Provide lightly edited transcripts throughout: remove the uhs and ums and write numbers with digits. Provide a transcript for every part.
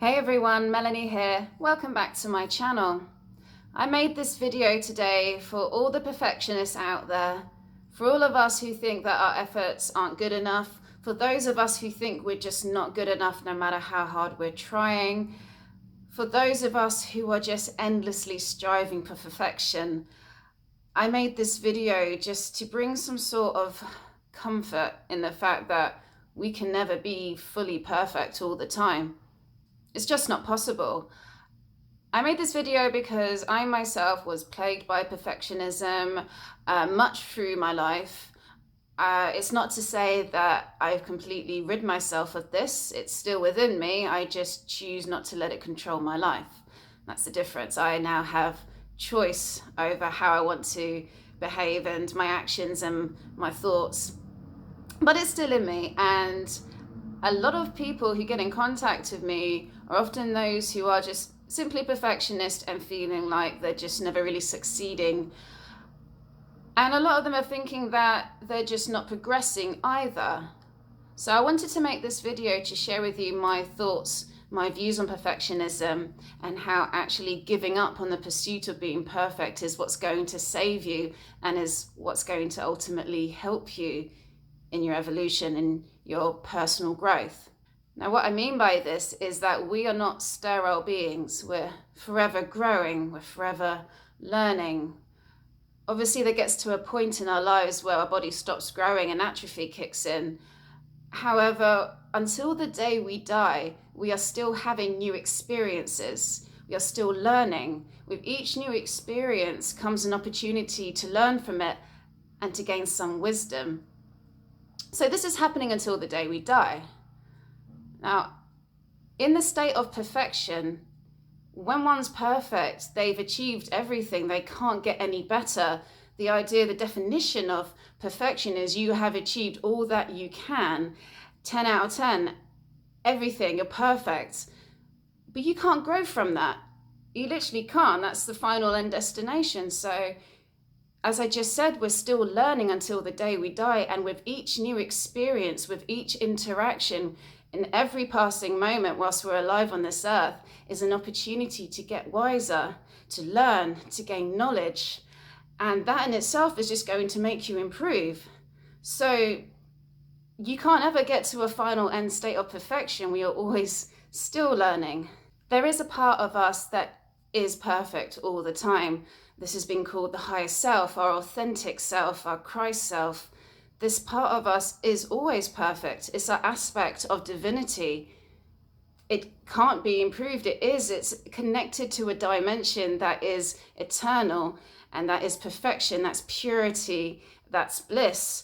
Hey everyone, Melanie here. Welcome back to my channel. I made this video today for all the perfectionists out there, for all of us who think that our efforts aren't good enough, for those of us who think we're just not good enough no matter how hard we're trying, for those of us who are just endlessly striving for perfection. I made this video just to bring some sort of comfort in the fact that we can never be fully perfect all the time. It's just not possible. I made this video because I myself was plagued by perfectionism much through my life. It's not to say that I've completely rid myself of this. It's still within me. I just choose not to let it control my life. That's the difference. I now have choice over how I want to behave and my actions and my thoughts. But it's still in me, and a lot of people who get in contact with me are often those who are just simply perfectionist and feeling like they're just never really succeeding. And a lot of them are thinking that they're just not progressing either. So I wanted to make this video to share with you my thoughts, my views on perfectionism, and how actually giving up on the pursuit of being perfect is what's going to save you and is what's going to ultimately help you in your evolution and your personal growth. Now, what I mean by this is that we are not sterile beings. We're forever growing, we're forever learning. Obviously, there gets to a point in our lives where our body stops growing and atrophy kicks in. However, until the day we die, we are still having new experiences. We are still learning. With each new experience comes an opportunity to learn from it and to gain some wisdom. So this is happening until the day we die. Now, in the state of perfection, when one's perfect, they've achieved everything, they can't get any better. The idea, the definition of perfection is you have achieved all that you can, 10 out of 10, everything, you're perfect. But you can't grow from that. You literally can't. That's the final end destination. So as I just said, we're still learning until the day we die, and with each new experience, with each interaction, in every passing moment whilst we're alive on this earth is an opportunity to get wiser, to learn, to gain knowledge, and that in itself is just going to make you improve. So you can't ever get to a final end state of perfection. We are always still learning. There is a part of us that is perfect all the time. This has been called the higher self, our authentic self, our Christ self. This part of us is always perfect. It's our aspect of divinity. It can't be improved. It's connected to a dimension that is eternal, and that is perfection, that's purity, that's bliss.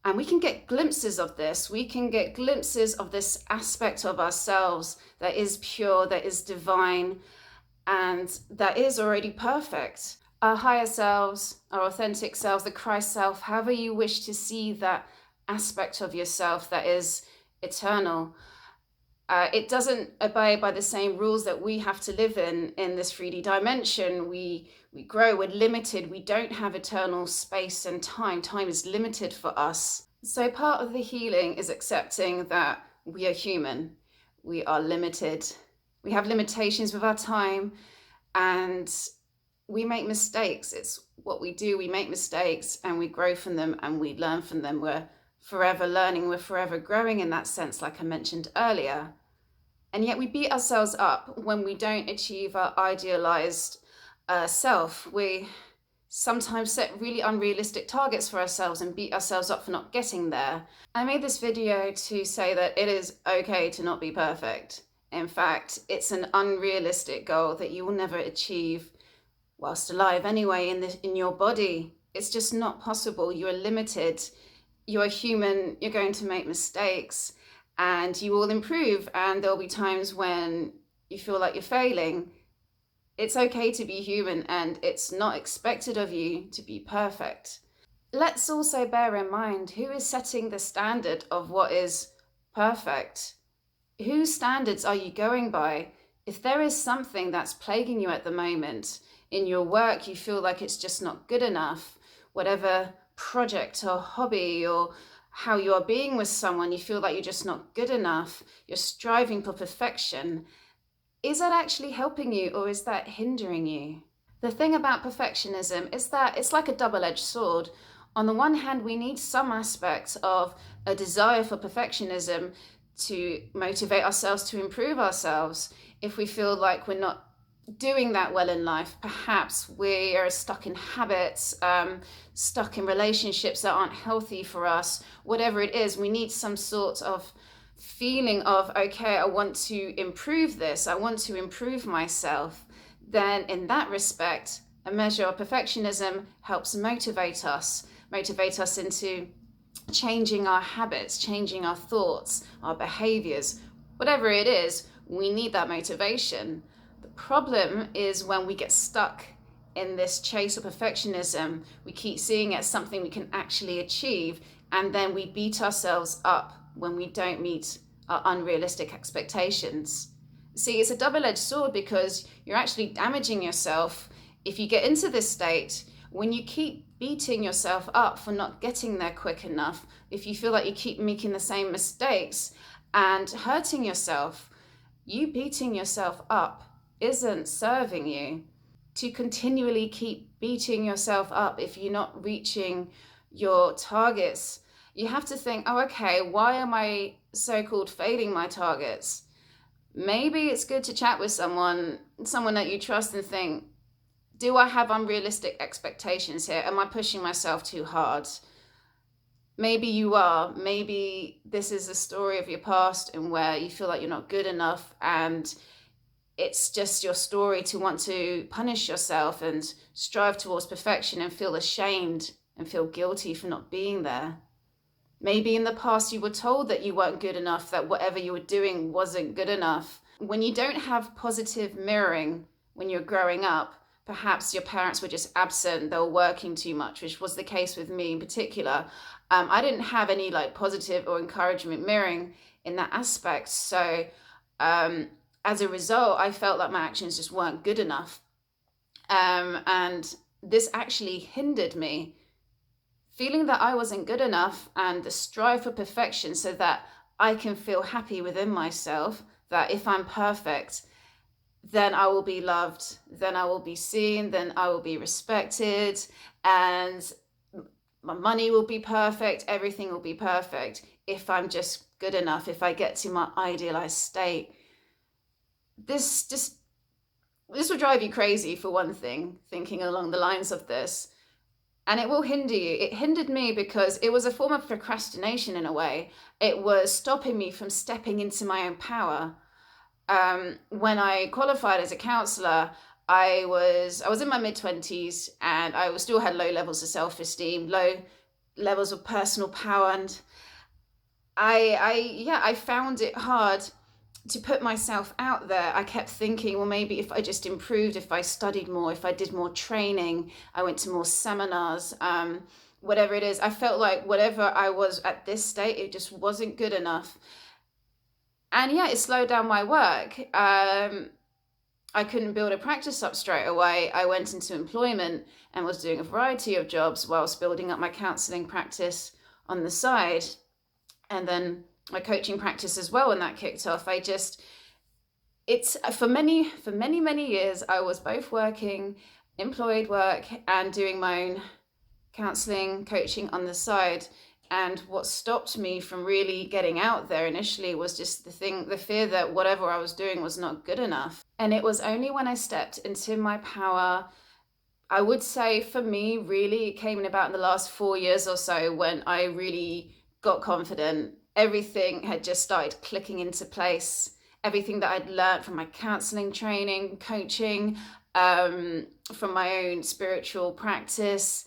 And we can get glimpses of this. We can get glimpses of this aspect of ourselves that is pure, that is divine, and that is already perfect. Our higher selves, our authentic selves, the Christ self, however you wish to see that aspect of yourself that is eternal. It doesn't obey by the same rules that we have to live in this 3D dimension. We grow, we're limited, we don't have eternal space and time. Time is limited for us. So part of the healing is accepting that we are human, we are limited, we have limitations with our time, and we make mistakes. It's what we do. We make mistakes and we grow from them and we learn from them. We're forever learning. We're forever growing in that sense, like I mentioned earlier. And yet we beat ourselves up when we don't achieve our idealized self. We sometimes set really unrealistic targets for ourselves and beat ourselves up for not getting there. I made this video to say that it is okay to not be perfect. In fact, it's an unrealistic goal that you will never achieve whilst alive anyway, in your body. It's just not possible. You are limited. You're human. You're going to make mistakes, and you will improve, and there'll be times when you feel like you're failing. It's okay to be human, and it's not expected of you to be perfect. Let's also bear in mind, who is setting the standard of what is perfect? Whose standards are you going by? If there is something that's plaguing you at the moment, in your work, you feel like it's just not good enough, whatever project or hobby or how you are being with someone, you feel like you're just not good enough, you're striving for perfection, is that actually helping you or is that hindering you? The thing about perfectionism is that it's like a double-edged sword. On the one hand, we need some aspects of a desire for perfectionism to motivate ourselves to improve ourselves. If we feel like we're not doing that well in life, perhaps we are stuck in habits, stuck in relationships that aren't healthy for us, whatever it is, we need some sort of feeling of, okay, I want to improve this, I want to improve myself. Then in that respect, a measure of perfectionism helps motivate us into changing our habits, changing our thoughts, our behaviors, whatever it is, we need that motivation. The problem is when we get stuck in this chase of perfectionism, we keep seeing it as something we can actually achieve, and then we beat ourselves up when we don't meet our unrealistic expectations. See, it's a double-edged sword because you're actually damaging yourself if you get into this state. When you keep beating yourself up for not getting there quick enough, if you feel like you keep making the same mistakes and hurting yourself, you beating yourself up isn't serving you. To continually keep beating yourself up if you're not reaching your targets, you have to think, oh, okay, why am I so-called failing my targets? Maybe it's good to chat with someone that you trust and think, do I have unrealistic expectations here? Am I pushing myself too hard? Maybe you are. Maybe this is a story of your past and where you feel like you're not good enough, and it's just your story to want to punish yourself and strive towards perfection and feel ashamed and feel guilty for not being there. Maybe in the past you were told that you weren't good enough, that whatever you were doing wasn't good enough. When you don't have positive mirroring when you're growing up, perhaps your parents were just absent, they were working too much, which was the case with me in particular. I didn't have any positive or encouragement mirroring in that aspect. So as a result, I felt like my actions just weren't good enough. And this actually hindered me. Feeling that I wasn't good enough and the strive for perfection so that I can feel happy within myself, that if I'm perfect, then I will be loved, then I will be seen, then I will be respected, and my money will be perfect, everything will be perfect if I'm just good enough, if I get to my idealized state. This will drive you crazy, for one thing, thinking along the lines of this. And it will hinder you. It hindered me because it was a form of procrastination in a way. It was stopping me from stepping into my own power. When I qualified as a counsellor, I was in my mid-20s and I still had low levels of self-esteem, low levels of personal power, and I found it hard to put myself out there. I kept thinking, well, maybe if I just improved, if I studied more, if I did more training, I went to more seminars, whatever it is, I felt like whatever I was at this state, it just wasn't good enough. And yeah, it slowed down my work. I couldn't build a practice up straight away. I went into employment and was doing a variety of jobs whilst building up my counselling practice on the side. And then my coaching practice as well when that kicked off. It's for many years I was both working employed work and doing my own counseling coaching on the side. And what stopped me from really getting out there initially was just the fear that whatever I was doing was not good enough. And it was only when I stepped into my power, I would say for me, really, it came in about in the last 4 years or so when I really got confident. Everything had just started clicking into place. Everything that I'd learned from my counseling training, coaching, from my own spiritual practice,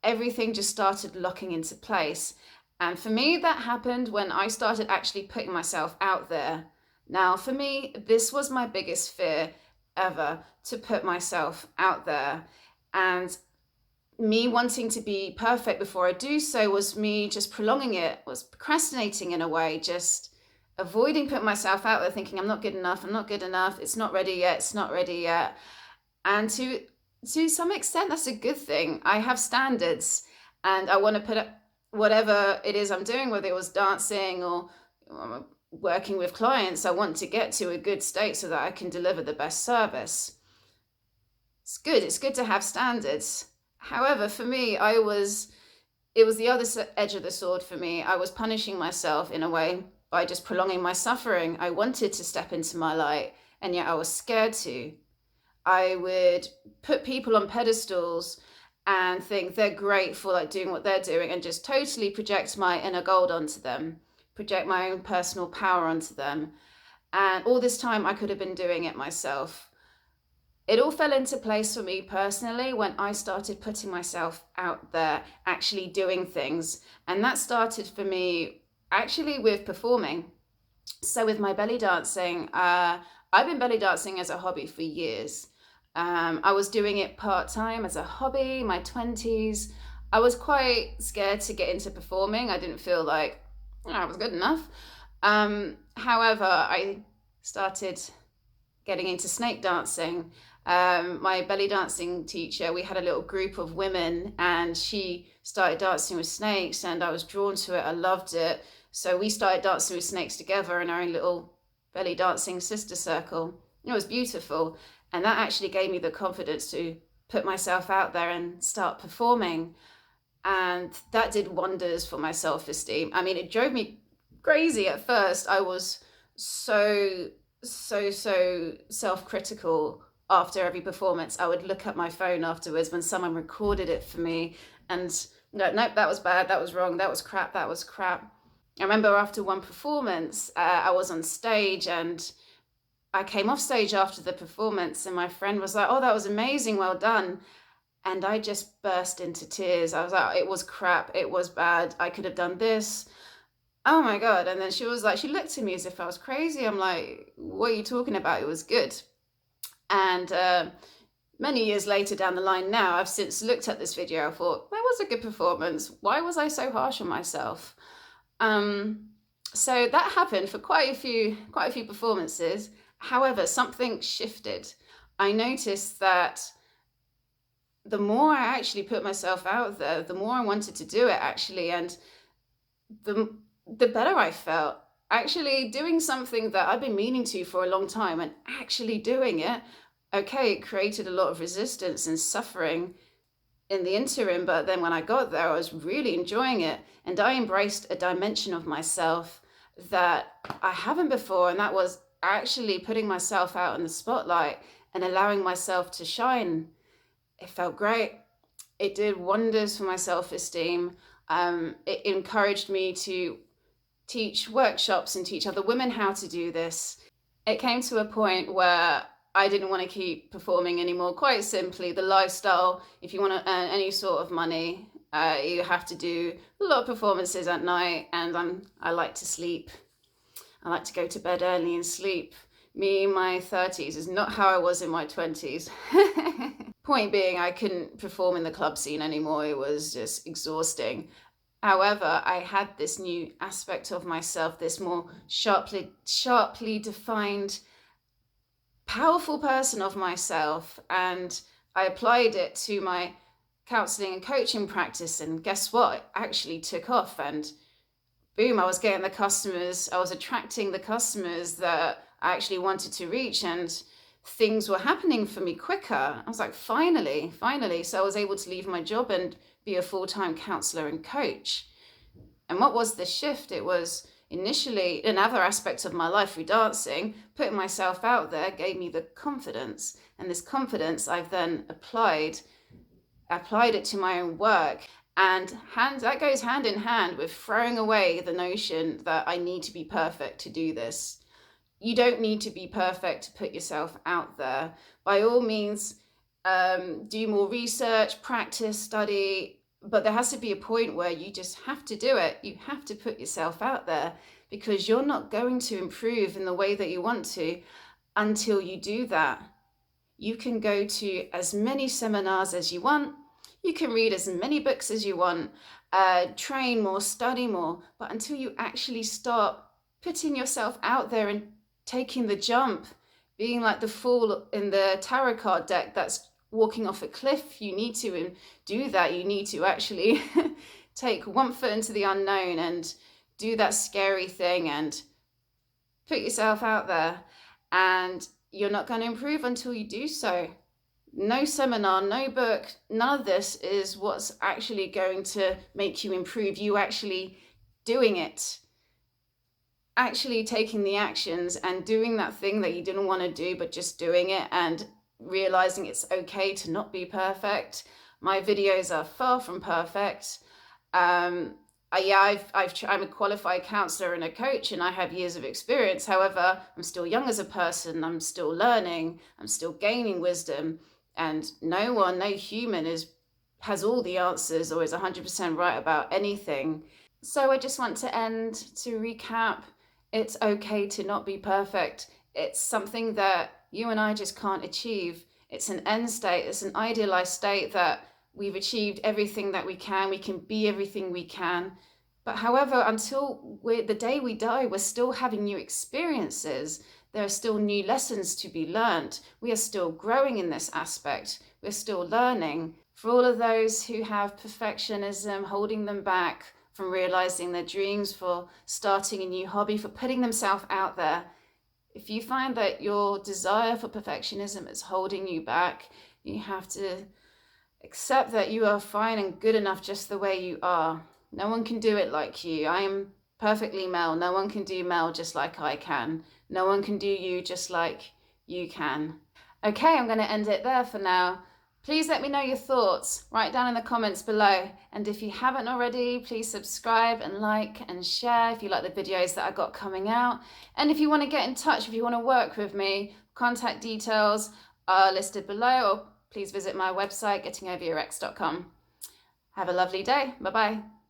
everything just started locking into place. And for me, that happened when I started actually putting myself out there. Now, for me, this was my biggest fear ever, to put myself out there. And me wanting to be perfect before I do so was me just prolonging it, was procrastinating in a way, just avoiding putting myself out there, thinking I'm not good enough, it's not ready yet. And to some extent, that's a good thing. I have standards and I want to put up whatever it is I'm doing, whether it was dancing or working with clients, I want to get to a good state so that I can deliver the best service. It's good to have standards. However, for me, it was the other edge of the sword for me. I was punishing myself in a way by just prolonging my suffering. I wanted to step into my light, and yet I was scared to. I would put people on pedestals and think they're great for like doing what they're doing, and just totally project my inner gold onto them, project my own personal power onto them. And all this time I could have been doing it myself. It all fell into place for me personally when I started putting myself out there, actually doing things. And that started for me actually with performing. So with my belly dancing, I've been belly dancing as a hobby for years. I was doing it part-time as a hobby, my 20s. I was quite scared to get into performing. I didn't feel like I was good enough. However, I started getting into snake dancing. My belly dancing teacher, we had a little group of women, and she started dancing with snakes, and I was drawn to it. I loved it. So we started dancing with snakes together in our own little belly dancing sister circle. It was beautiful. And that actually gave me the confidence to put myself out there and start performing. And that did wonders for my self-esteem. I mean, it drove me crazy at first. I was so self-critical after every performance. I would look at my phone afterwards when someone recorded it for me and nope, that was bad, that was wrong, that was crap. I remember after one performance, I was on stage, and I came off stage after the performance, and my friend was like, "Oh, that was amazing, well done." And I just burst into tears. I was like, "It was crap, it was bad, I could have done this. Oh my God." And then she was like, she looked at me as if I was crazy. I'm like, "What are you talking about? It was good." And many years later down the line now, I've since looked at this video. I thought, that was a good performance. Why was I so harsh on myself? So that happened for quite a few performances. However, something shifted. I noticed that the more I actually put myself out there, the more I wanted to do it actually, and the better I felt. Actually doing something that I've been meaning to for a long time and actually doing it, okay, it created a lot of resistance and suffering in the interim, but then when I got there, I was really enjoying it, and I embraced a dimension of myself that I haven't before, and that was actually putting myself out in the spotlight and allowing myself to shine. It felt great. It did wonders for my self-esteem. It encouraged me to teach workshops and teach other women how to do this. It came to a point where I didn't want to keep performing anymore. Quite simply, the lifestyle, if you want to earn any sort of money, you have to do a lot of performances at night, and I like to sleep. I like to go to bed early and sleep. Me in my 30s is not how I was in my 20s. Point being, I couldn't perform in the club scene anymore. It was just exhausting. However, I had this new aspect of myself, this more sharply defined, powerful person of myself, and I applied it to my counseling and coaching practice, and guess what? It actually took off, and boom, I was getting the customers, I was attracting the customers that I actually wanted to reach, and things were happening for me quicker. I was like, finally. So I was able to leave my job and be a full-time counselor and coach. And what was the shift? It was initially another aspect of my life through dancing. Putting myself out there gave me the confidence, and this confidence I've then applied it to my own work. And that goes hand in hand with throwing away the notion that I need to be perfect to do this. You don't need to be perfect to put yourself out there. By all means, do more research, practice, study, but there has to be a point where you just have to do it. You have to put yourself out there, because you're not going to improve in the way that you want to until you do that. You can go to as many seminars as you want. You can read as many books as you want, train more, study more, but until you actually start putting yourself out there and taking the jump, being like the fool in the tarot card deck that's walking off a cliff, you need to do that. You need to actually take one foot into the unknown and do that scary thing and Put yourself out there, and you're not going to improve until you do so. No seminar, no book, none of this is what's actually going to make you improve. You actually doing it, actually taking the actions and doing that thing that you didn't want to do, but just doing it and realizing it's okay to not be perfect. My videos are far from perfect. I'm a qualified counselor and a coach, and I have years of experience. However, I'm still young as a person. I'm still learning. I'm still gaining wisdom, and no human has all the answers or is 100% right about anything. So I just want to end to recap. It's okay to not be perfect. It's something that you and I just can't achieve. It's an end state. It's an idealized state that we've achieved everything that we can be everything we can. But however, until the day we die, we're still having new experiences. There are still new lessons to be learned. We are still growing in this aspect. We're still learning. For all of those who have perfectionism holding them back from realizing their dreams, for starting a new hobby, for putting themselves out there, if you find that your desire for perfectionism is holding you back, you have to accept that you are fine and good enough just the way you are. No one can do it like you. I am perfectly Mel. No one can do Mel just like I can. No one can do you just like you can. Okay, I'm going to end it there for now. Please let me know your thoughts. Write down in the comments below. And if you haven't already, please subscribe and like and share if you like the videos that I got coming out. And if you want to get in touch, if you want to work with me, contact details are listed below, or please visit my website, gettingoveryourx.com. Have a lovely day. Bye-bye.